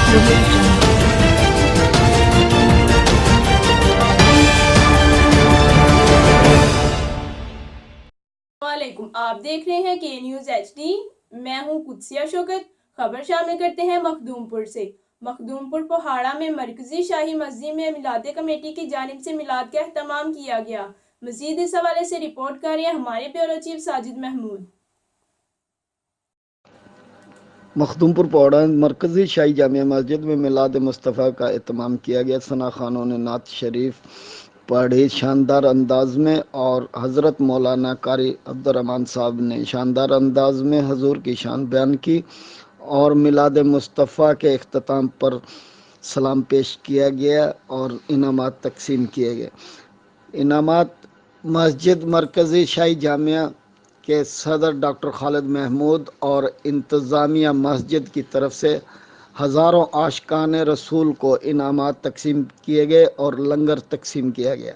وعلیکم، آپ دیکھ رہے ہیں کے نیوز ایچ ڈی۔ میں ہوں قدسیہ شوکت۔ خبر شامل کرتے ہیں مخدوم پور سے۔ مخدوم پور پہاڑا میں مرکزی شاہی مسجد میں میلاد کمیٹی کی جانب سے میلاد کا اہتمام کیا گیا۔ مزید اس حوالے سے رپورٹ کر رہے ہیں ہمارے بیورو چیف ساجد محمود۔ مخدوم پور پہاڑا مرکزی شاہی جامع مسجد میں میلاد مصطفیٰ کا اہتمام کیا گیا۔ ثنا خانوں نے نعت شریف پڑھی شاندار انداز میں اور حضرت مولانا قاری عبدالرحمن صاحب نے شاندار انداز میں حضور کی شان بیان کی اور میلاد مصطفیٰ کے اختتام پر سلام پیش کیا گیا اور انعامات تقسیم کیے گئے۔ انعامات مسجد مرکزی شاہی جامعہ کے صدر ڈاکٹر خالد محمود اور انتظامیہ مسجد کی طرف سے ہزاروں عاشقان رسول کو انعامات تقسیم کیے گئے اور لنگر تقسیم کیا گیا۔